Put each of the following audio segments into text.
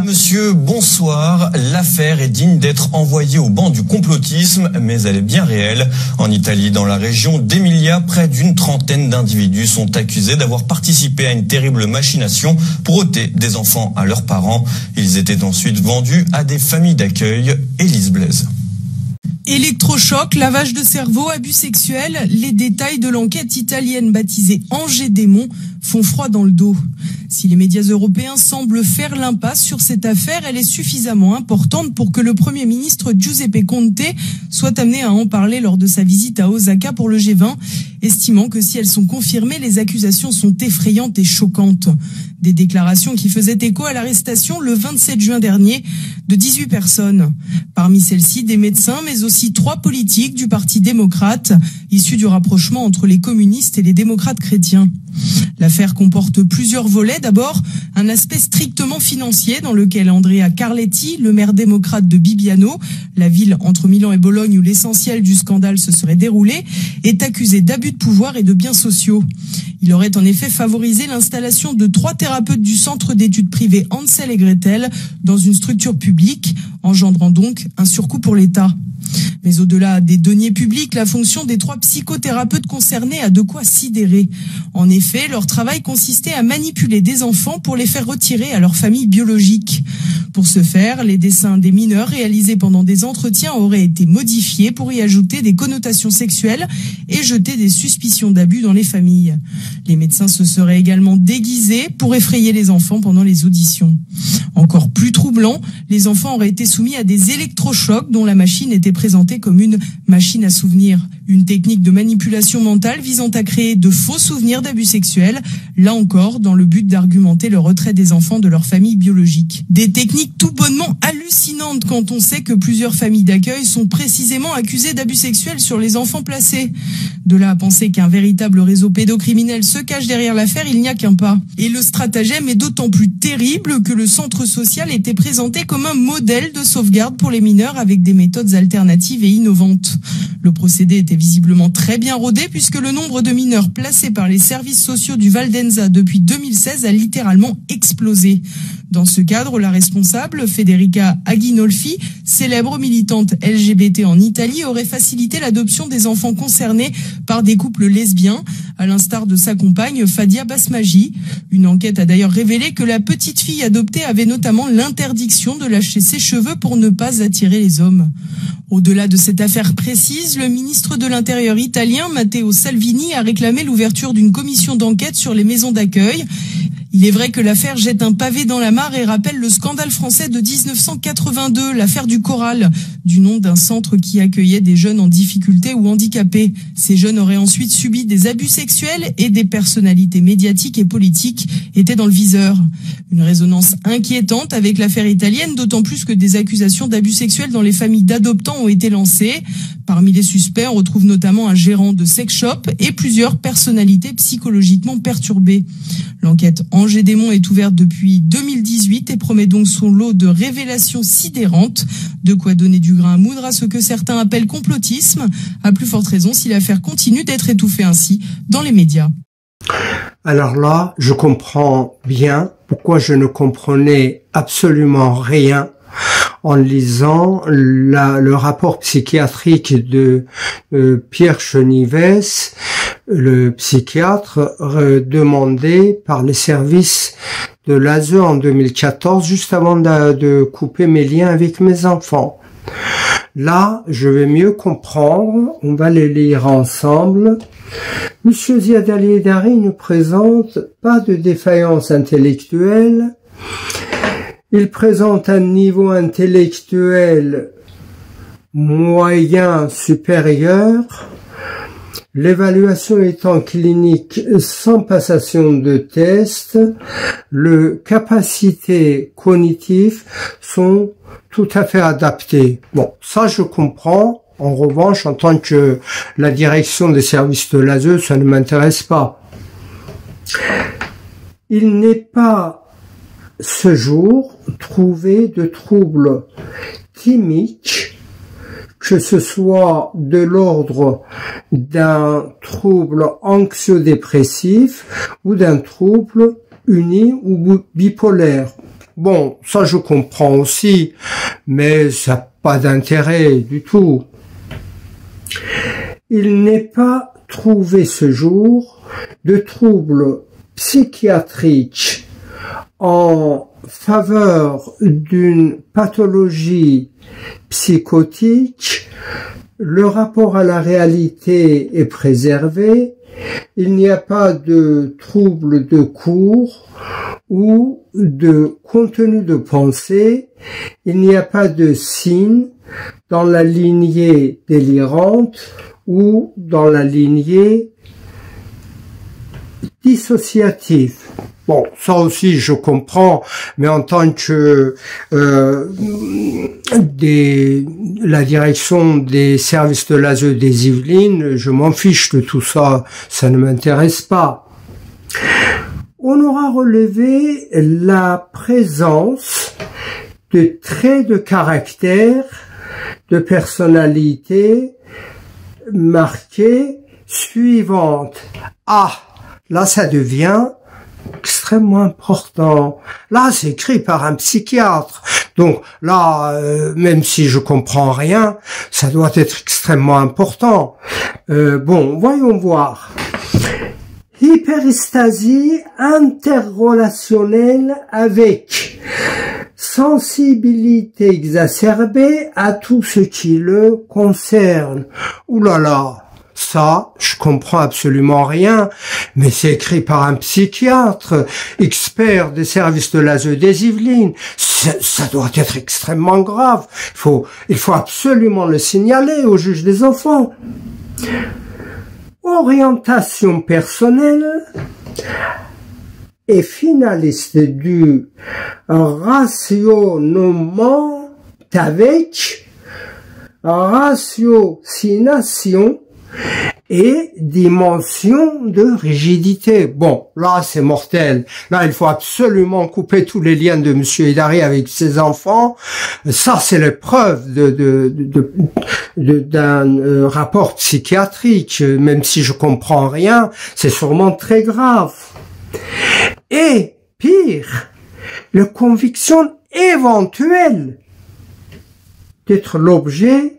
Monsieur, bonsoir. L'affaire est digne d'être envoyée au banc du complotisme, mais elle est bien réelle. En Italie, dans la région d'Emilia, près d'une trentaine d'individus sont accusés d'avoir participé à une terrible machination pour ôter des enfants à leurs parents. Ils étaient ensuite vendus à des familles d'accueil. Élise Blaise. Électrochoc, lavage de cerveau, abus sexuels, les détails de l'enquête italienne baptisée Angers Démon font froid dans le dos. Si les médias européens semblent faire l'impasse sur cette affaire, elle est suffisamment importante pour que le Premier ministre Giuseppe Conte soit amené à en parler lors de sa visite à Osaka pour le G20, estimant que si elles sont confirmées, les accusations sont effrayantes et choquantes. Des déclarations qui faisaient écho à l'arrestation le 27 juin dernier de 18 personnes. Parmi celles-ci, des médecins, mais aussi 3 politiques du Parti démocrate, issus du rapprochement entre les communistes et les démocrates chrétiens. L'affaire comporte plusieurs volets. D'abord, un aspect strictement financier dans lequel Andrea Carletti, le maire démocrate de Bibbiano, la ville entre Milan et Bologne où l'essentiel du scandale se serait déroulé, est accusé d'abus de pouvoir et de biens sociaux. Il aurait en effet favorisé l'installation de 3 thérapeutes du centre d'études privées Hansel et Gretel dans une structure publique, engendrant donc un surcoût pour l'État. Mais au-delà des deniers publics, la fonction des 3 psychothérapeutes concernés a de quoi sidérer. En effet, leur travail consistait à manipuler des enfants pour les faire retirer à leur famille biologique. Pour ce faire, les dessins des mineurs réalisés pendant des entretiens auraient été modifiés pour y ajouter des connotations sexuelles et jeter des suspicions d'abus dans les familles. Les médecins se seraient également déguisés pour effrayer les enfants pendant les auditions. Encore plus troublant, les enfants auraient été soumis à des électrochocs dont la machine était présentée comme une machine à souvenirs. Une technique de manipulation mentale visant à créer de faux souvenirs d'abus sexuels, là encore dans le but d'argumenter le retrait des enfants de leur famille biologique. Des techniques tout bonnement hallucinantes quand on sait que plusieurs familles d'accueil sont précisément accusées d'abus sexuels sur les enfants placés. De là à penser qu'un véritable réseau pédocriminel se cache derrière l'affaire, il n'y a qu'un pas. Et le stratagème est d'autant plus terrible que le centre social était présenté comme un modèle de sauvegarde pour les mineurs avec des méthodes alternatives et innovantes. Le procédé était visiblement très bien rodé puisque le nombre de mineurs placés par les services sociaux du Val d'Enza depuis 2016 a littéralement explosé. Dans ce cadre, la responsable, Federica Aguinolfi, célèbre militante LGBT en Italie, aurait facilité l'adoption des enfants concernés par des couples lesbiens, à l'instar de sa compagne Fadia Basmagi. Une enquête a d'ailleurs révélé que la petite fille adoptée avait notamment l'interdiction de lâcher ses cheveux pour ne pas attirer les hommes. Au-delà de cette affaire précise, le ministre de l'Intérieur italien, Matteo Salvini, a réclamé l'ouverture d'une commission d'enquête sur les maisons d'accueil. Il est vrai que l'affaire jette un pavé dans la mare et rappelle le scandale français de 1982, l'affaire du Coral, du nom d'un centre qui accueillait des jeunes en difficulté ou handicapés. Ces jeunes auraient ensuite subi des abus sexuels et des personnalités médiatiques et politiques étaient dans le viseur. Une résonance inquiétante avec l'affaire italienne, d'autant plus que des accusations d'abus sexuels dans les familles d'adoptants ont été lancées. Parmi les suspects, on retrouve notamment un gérant de sex shop et plusieurs personnalités psychologiquement perturbées. L'enquête Angers Démon est ouverte depuis 2018 et promet donc son lot de révélations sidérantes, de quoi donner du grain à moudre à ce que certains appellent complotisme, à plus forte raison si l'affaire continue d'être étouffée ainsi dans les médias. Alors là, je comprends bien pourquoi je ne comprenais absolument rien en lisant le rapport psychiatrique de Pierre Chenives, le psychiatre demandé par les services de l'ASE en 2014, juste avant de couper mes liens avec mes enfants. Là, je vais mieux comprendre, on va les lire ensemble. Monsieur Ziad Al-Haïdari ne présente pas de défaillance intellectuelle. Il présente un niveau intellectuel moyen supérieur. L'évaluation étant clinique sans passation de test, les capacités cognitives sont tout à fait adaptées. Bon, ça je comprends. En revanche, en tant que la direction des services de l'ASE, ça ne m'intéresse pas. Il n'est pas ce jour trouvé de troubles thymiques, que ce soit de l'ordre d'un trouble anxio-dépressif ou d'un trouble uni ou bipolaire. Bon, ça je comprends aussi, mais ça n'a pas d'intérêt du tout. Il n'est pas trouvé ce jour de troubles psychiatriques en faveur d'une pathologie psychotique. Le rapport à la réalité est préservé. Il n'y a pas de troubles de cours ou de contenu de pensée. Il n'y a pas de signes dans la lignée délirante ou dans la lignée dissociative. Bon, ça aussi je comprends, mais en tant que la direction des services de l'ASE des Yvelines, je m'en fiche de tout ça, ça ne m'intéresse pas. On aura relevé la présence de traits de caractère, de personnalité marqués suivantes. Ah, là ça devient extrêmement important. Là, c'est écrit par un psychiatre. Donc là, même si je comprends rien, ça doit être extrêmement important. Bon, voyons voir. Hyperistasie interrelationnelle avec sensibilité exacerbée à tout ce qui le concerne. Ouh là là. Ça, je comprends absolument rien, mais c'est écrit par un psychiatre, expert des services de l'ASE des Yvelines. Ça doit être extrêmement grave. Il faut absolument le signaler au juge des enfants. Orientation personnelle et finaliste du rationnement avec ratiocination et dimension de rigidité. Bon, là, c'est mortel. Là, il faut absolument couper tous les liens de Monsieur Hédari avec ses enfants. Ça, c'est l'épreuve d'un rapport psychiatrique. Même si je comprends rien, c'est sûrement très grave. Et, pire, la conviction éventuelle d'être l'objet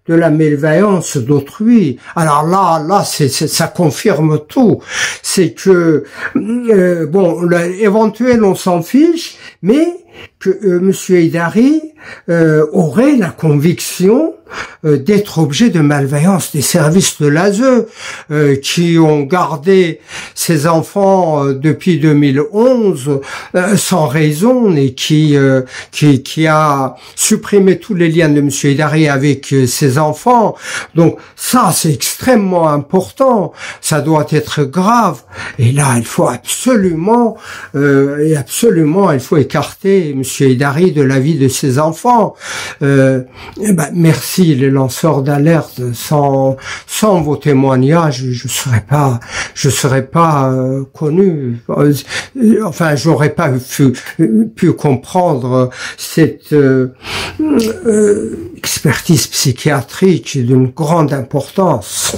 de la malveillance d'autrui. Alors là, ça confirme tout. C'est que, bon, éventuel, on s'en fiche, mais que Monsieur Hédari aurait la conviction d'être objet de malveillance des services de l'ASE qui ont gardé ces enfants depuis 2011 sans raison et qui a supprimé tous les liens de Monsieur Hédari avec ses enfants. Donc ça, c'est extrêmement important. Ça doit être grave. Et là, il faut absolument, il faut écarter Monsieur Hédari de la vie de ses enfants. Merci les lanceurs d'alerte. Sans vos témoignages, je serais pas connu. Enfin, j'aurais pas pu comprendre cette expertise psychiatrique d'une grande importance.